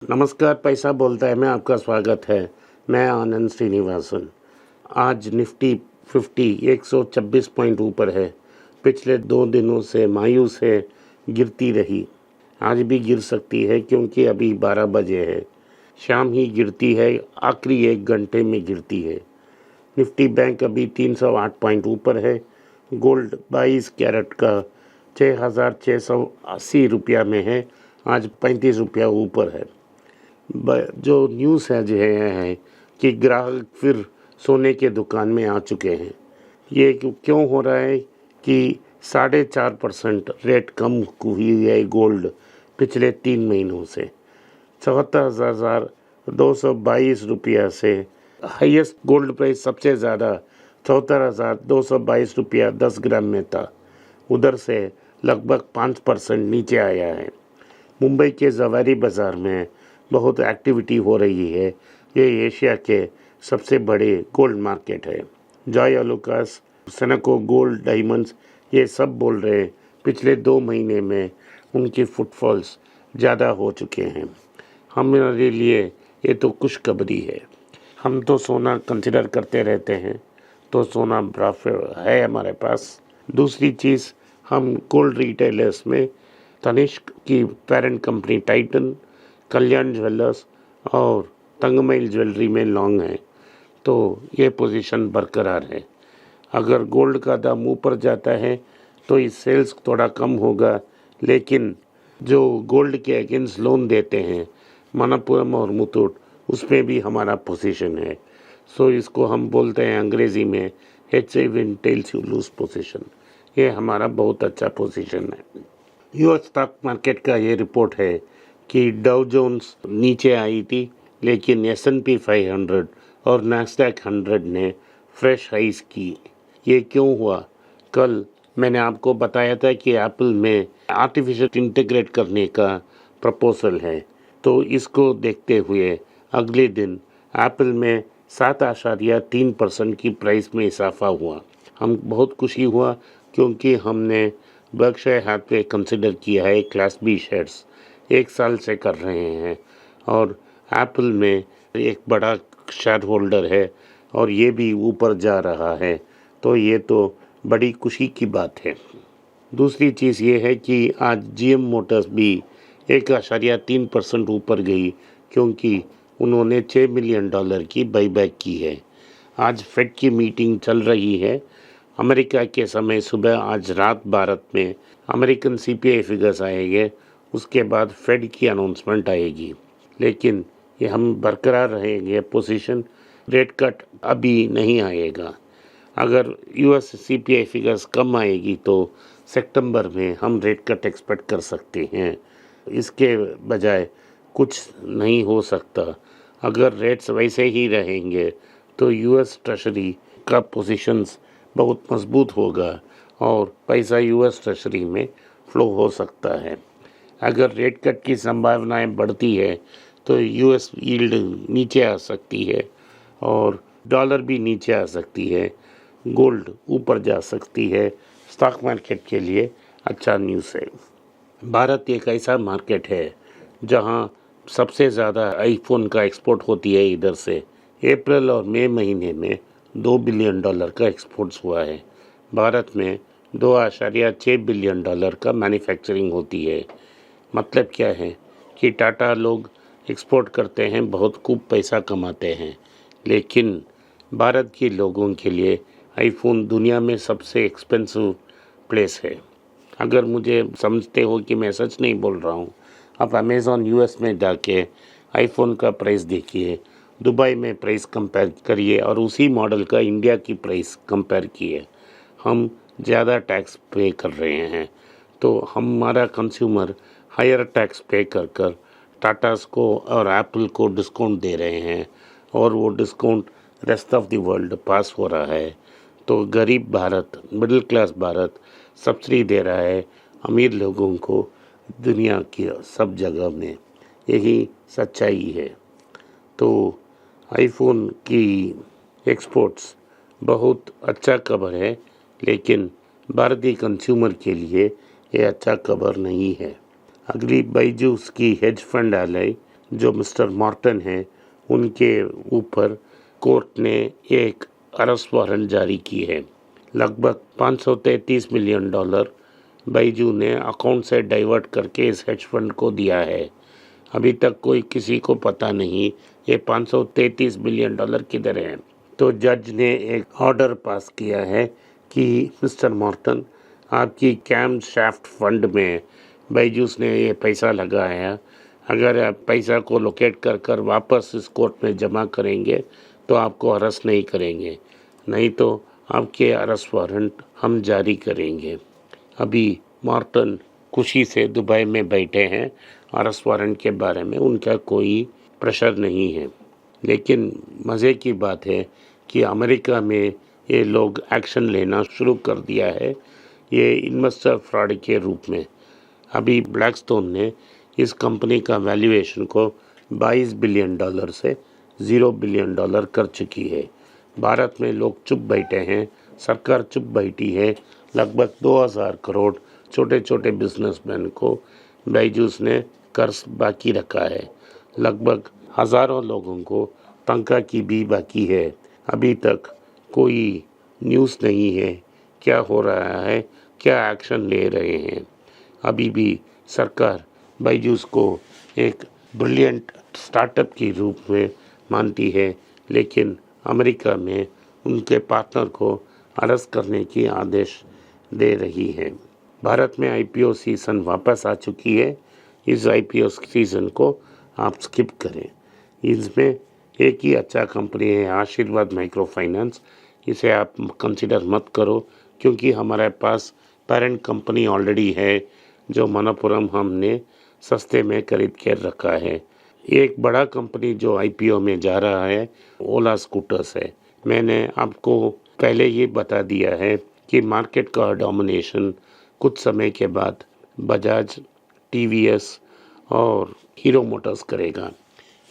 नमस्कार, पैसा बोलता है में आपका स्वागत है। मैं आनंद श्रीनिवासन। आज निफ्टी 50 126 पॉइंट ऊपर है। पिछले 2 दिनों से मायूस है, गिरती रही। आज भी गिर सकती है क्योंकि अभी 12 बजे है। शाम ही गिरती है, आखिरी 1 घंटे में गिरती है। निफ्टी बैंक अभी 308 पॉइंट ऊपर है। गोल्ड 22 कैरेट का 6,680 रुपया में है। आज 35 रुपया ऊपर है। जो न्यूज़ है जो है कि ग्राहक फिर सोने के दुकान में आ चुके हैं। ये क्यों हो रहा है कि 4.5% रेट कम हुई है गोल्ड पिछले 3 महीनों से। 74,222 रुपया से हाईएस्ट गोल्ड प्राइस सबसे ज़्यादा 74,222 रुपया 10 ग्राम में था। उधर से लगभग 5% नीचे आया है। मुंबई के जवारी बाज़ार में बहुत एक्टिविटी हो रही है। ये एशिया के सबसे बड़े गोल्ड मार्केट है। जॉय आलुकास, सेनेको गोल्ड डायमंड्स ये सब बोल रहे हैं पिछले 2 महीने में उनकी फुटफॉल्स ज़्यादा हो चुके हैं। हमारे लिए ये तो खुशखबरी है। हम तो सोना कंसिडर करते रहते हैं, तो सोना बराबर है हमारे पास। दूसरी चीज़, हम गोल्ड रिटेलर्स में तनिष्क की पेरेंट कंपनी टाइटन, कल्याण ज्वेलर्स और तंगमईल ज्वेलरी में लॉन्ग है, तो ये पोजीशन बरकरार है। अगर गोल्ड का दाम ऊपर जाता है तो इस सेल्स थोड़ा कम होगा, लेकिन जो गोल्ड के अगेंस्ट लोन देते हैं मनप्पुरम और मुथूट, उसमें भी हमारा पोजीशन है। सो इसको हम बोलते हैं अंग्रेज़ी में heads win tells you lose position. ये हमारा बहुत अच्छा पोजीशन है। यूएस स्टॉक मार्केट का ये रिपोर्ट है कि डाउ जोन्स नीचे आई थी, लेकिन S&P 500 और नैस्डैक 100 ने फ्रेश हाइस की। ये क्यों हुआ? कल मैंने आपको बताया था कि एप्पल में आर्टिफिशियल इंटीग्रेट करने का प्रपोजल है, तो इसको देखते हुए अगले दिन एप्पल में 7.3% की प्राइस में इजाफा हुआ। हम बहुत खुशी हुआ क्योंकि हमने बर्कशायर हैथवे कंसिडर किया है क्लास बी शेयर्स, 1 साल से कर रहे हैं और एप्पल में एक बड़ा शेयर होल्डर है और ये भी ऊपर जा रहा है, तो ये तो बड़ी खुशी की बात है। दूसरी चीज़ ये है कि आज GM मोटर्स भी 1.3% ऊपर गई क्योंकि उन्होंने $6 मिलियन की बाईबैक की है। आज फेड की मीटिंग चल रही है अमेरिका के समय सुबह। आज रात भारत में अमेरिकन CPI फिगर्स आएंगे, उसके बाद फेड की अनाउंसमेंट आएगी। लेकिन ये हम बरकरार रहेंगे पोजीशन। रेट कट अभी नहीं आएगा। अगर US CPI फिगर्स कम आएगी तो सितंबर में हम रेट कट एक्सपेक्ट कर सकते हैं। इसके बजाय कुछ नहीं हो सकता। अगर रेट्स वैसे ही रहेंगे तो US ट्रेजरी का पोजीशंस बहुत मजबूत होगा और पैसा US ट्रेजरी में फ्लो हो सकता है। अगर रेट कट की संभावनाएं बढ़ती है तो US यील्ड नीचे आ सकती है और डॉलर भी नीचे आ सकती है, गोल्ड ऊपर जा सकती है। स्टॉक मार्केट के लिए अच्छा न्यूज़ है। भारत एक ऐसा मार्केट है जहां सबसे ज़्यादा आईफोन का एक्सपोर्ट होती है इधर से। अप्रैल और मई महीने में $2 बिलियन का एक्सपोर्ट्स हुआ है। भारत में $2.6 बिलियन का मैन्युफैक्चरिंग होती है। मतलब क्या है कि टाटा लोग एक्सपोर्ट करते हैं, बहुत खूब पैसा कमाते हैं, लेकिन भारत के लोगों के लिए आईफोन दुनिया में सबसे एक्सपेंसिव प्लेस है। अगर मुझे समझते हो कि मैं सच नहीं बोल रहा हूँ, आप अमेज़ॉन US में जाके आईफोन का प्राइस देखिए, दुबई में प्राइस कंपेयर करिए और उसी मॉडल का इंडिया की प्राइस कंपेयर किए। हम ज़्यादा टैक्स पे कर रहे हैं, तो हमारा कंज्यूमर हायर टैक्स पे कर टाटास को और एप्पल को डिस्काउंट दे रहे हैं और वो discount rest of the world pass हो रहा है। तो गरीब Bharat, middle class Bharat subsidy दे रहा है अमीर लोगों को दुनिया की सब जगह में। यही सच्चाई है। तो आईफोन की एक्सपोर्ट्स बहुत अच्छा खबर है, लेकिन भारतीय कंज्यूमर के लिए ये अच्छा खबर नहीं है। अगली बायजूस की हेज फंड एलाई जो मिस्टर मॉर्टन हैं उनके ऊपर कोर्ट ने एक अरेस्ट वारंट जारी की है। लगभग $533 मिलियन बैजू ने अकाउंट से डाइवर्ट करके इस हेज फंड को दिया है। अभी तक कोई किसी को पता नहीं ये $533 मिलियन किधर है। तो जज ने एक ऑर्डर पास किया है कि मिस्टर मॉर्टन, आपकी कैम शाफ्ट फंड में बैजूस ने ये पैसा लगाया, अगर आप पैसा को लोकेट कर कर वापस इस कोर्ट में जमा करेंगे तो आपको अरेस्ट नहीं करेंगे, नहीं तो आपके अरेस्ट वारंट हम जारी करेंगे। अभी मॉर्टन खुशी से दुबई में बैठे हैं, अरेस्ट वारंट के बारे में उनका कोई प्रेशर नहीं है। लेकिन मज़े की बात है कि अमेरिका में ये लोग एक्शन लेना शुरू कर दिया है, ये इन्वेस्टर फ्रॉड के रूप में। अभी ब्लैकस्टोन ने इस कंपनी का वैल्यूएशन को $22 बिलियन से $0 बिलियन कर चुकी है। भारत में लोग चुप बैठे हैं, सरकार चुप बैठी है। लगभग 2000 करोड़ छोटे छोटे बिजनेसमैन को बैजूस ने कर्ज बाकी रखा है। लगभग हज़ारों लोगों को तनख्वाह की भी बाकी है। अभी तक कोई न्यूज़ नहीं है क्या हो रहा है, क्या एक्शन ले रहे हैं। अभी भी सरकार बैजूस को एक ब्रिलियंट स्टार्टअप के रूप में मानती है, लेकिन अमेरिका में उनके पार्टनर को अरेस्ट करने की आदेश दे रही है। भारत में आईपीओ सीज़न वापस आ चुकी है। इस आईपीओ सीज़न को आप स्किप करें। इसमें एक ही अच्छा कंपनी है, आशीर्वाद माइक्रो फाइनेंस। इसे आप कंसिडर मत करो क्योंकि हमारे पास पेरेंट कंपनी ऑलरेडी है जो मनप्पुरम हमने सस्ते में खरीद कर रखा है। एक बड़ा कंपनी जो आईपीओ में जा रहा है ओला स्कूटर्स है। मैंने आपको पहले ये बता दिया है कि मार्केट का डोमिनेशन कुछ समय के बाद बजाज, टीवीएस और हीरो मोटर्स करेगा।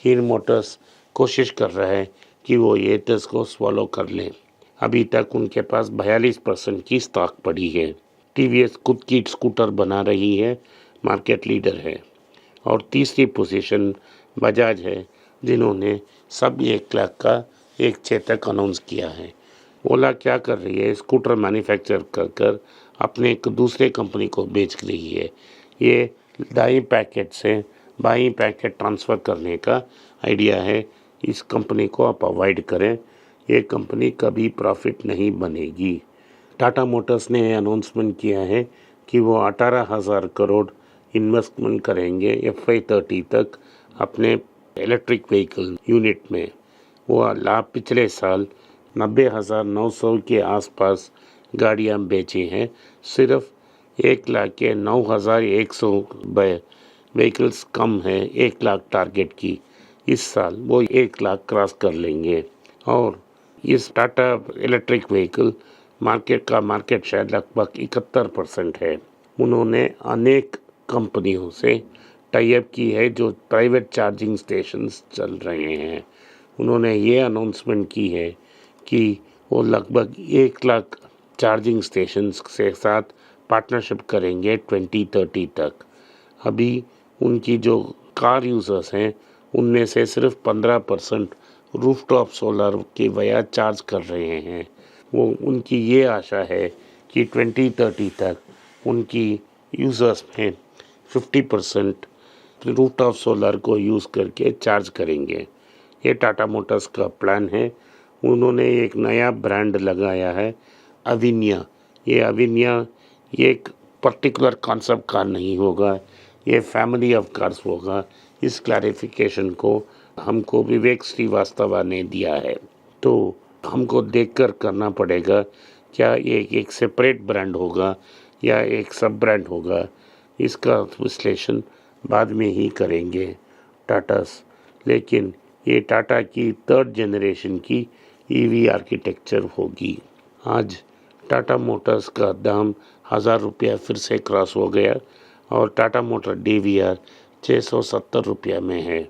हीरो मोटर्स कोशिश कर रहा है कि वो ये टेस्ट को स्वॉलो कर लें। अभी तक उनके पास 42% की स्टॉक पड़ी है। टीवीएस खुद की स्कूटर बना रही है, मार्केट लीडर है। और तीसरी पोजीशन बजाज है जिन्होंने सब 1 लाख का एक चेतक अनाउंस किया है। ओला क्या कर रही है, स्कूटर मैन्युफैक्चर कर कर अपने एक दूसरे कंपनी को बेच रही है। ये दाई पैकेट से बाई पैकेट ट्रांसफ़र करने का आइडिया है। इस कंपनी को आप अवॉइड करें, ये कंपनी कभी प्रॉफिट नहीं बनेगी। टाटा मोटर्स ने अनाउंसमेंट किया है कि वो 18,000 करोड़ इन्वेस्टमेंट करेंगे FY30 तक अपने इलेक्ट्रिक व्हीकल यूनिट में। वो लाभ पिछले साल 90,900 के आसपास गाड़ियाँ बेची हैं। सिर्फ 1,09,100 व्हीकल्स कम है 1 लाख टारगेट की। इस साल वो 1 लाख क्रॉस कर लेंगे। और इस टाटा इलेक्ट्रिक व्हीकल मार्केट का मार्केट शेयर लगभग 71% है। उन्होंने अनेक कंपनियों से टाई अप की है जो प्राइवेट चार्जिंग स्टेशंस चल रहे हैं। उन्होंने ये अनाउंसमेंट की है कि वो लगभग 1 लाख चार्जिंग स्टेशंस के साथ पार्टनरशिप करेंगे 2030 तक। अभी उनकी जो कार यूज़र्स हैं उनमें से सिर्फ 15% रूफटॉप सोलर की वजह चार्ज कर रहे हैं। वो उनकी ये आशा है कि 2030 तक उनकी यूज़र्स में 50% रूफटॉप सोलर को यूज़ करके चार्ज करेंगे। ये टाटा मोटर्स का प्लान है। उन्होंने एक नया ब्रांड लगाया है अविनिया। ये अविनिया ये एक पर्टिकुलर कॉन्सेप्ट कार नहीं होगा, ये फैमिली ऑफ कार्स होगा। इस क्लैरिफिकेशन को हमको विवेक श्रीवास्तव ने दिया है, तो हमको देखकर करना पड़ेगा क्या ये एक सेपरेट ब्रांड होगा या एक सब ब्रांड होगा। इसका विश्लेषण बाद में ही करेंगे टाटास। लेकिन ये टाटा की 3rd जनरेशन की EV आर्किटेक्चर होगी। आज टाटा मोटर्स का दाम 1000 रुपया फिर से क्रॉस हो गया और टाटा मोटर DVR 670 रुपया में है।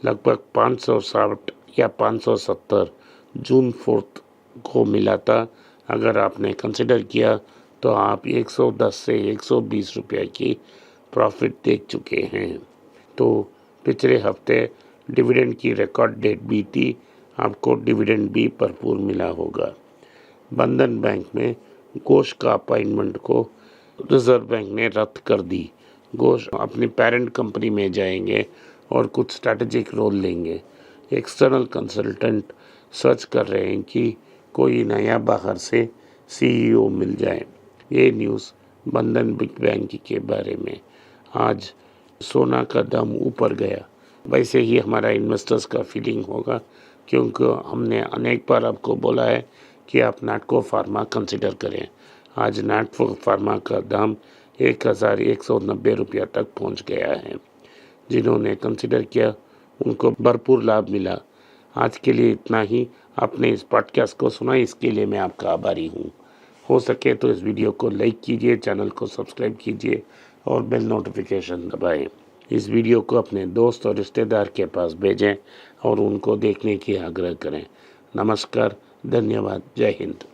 लगभग 560 या 570 जून 4 को मिला था। अगर आपने कंसिडर किया तो आप 110 से 120 रुपया की प्रॉफिट देख चुके हैं। तो पिछले हफ्ते डिविडेंड की रिकॉर्ड डेट भी थी, आपको डिविडेंड भी भरपूर मिला होगा। बंधन बैंक में घोष का अपॉइंटमेंट को रिजर्व बैंक ने रद्द कर दी। घोष अपनी पेरेंट कंपनी में जाएंगे और कुछ स्ट्रैटेजिक रोल लेंगे। एक्सटर्नल कंसल्टेंट सर्च कर रहे हैं कि कोई नया बाहर से सीईओ मिल जाए। ये न्यूज़ बंधन बिग बैंक के बारे में। आज सोना का दाम ऊपर गया। वैसे ही हमारा इन्वेस्टर्स का फीलिंग होगा, क्योंकि हमने अनेक बार आपको बोला है कि आप नाटको फार्मा कंसिडर करें। आज नाटको फार्मा का दाम 1190 रुपया तक पहुंच गया है। जिन्होंने कंसिडर किया उनको भरपूर लाभ मिला। आज के लिए इतना ही। आपने इस पॉडकास्ट को सुना, इसके लिए मैं आपका आभारी हूँ। हो सके तो इस वीडियो को लाइक कीजिए, चैनल को सब्सक्राइब कीजिए और बेल नोटिफिकेशन दबाएं। इस वीडियो को अपने दोस्त और रिश्तेदार के पास भेजें और उनको देखने की आग्रह करें। नमस्कार, धन्यवाद, जय हिंद।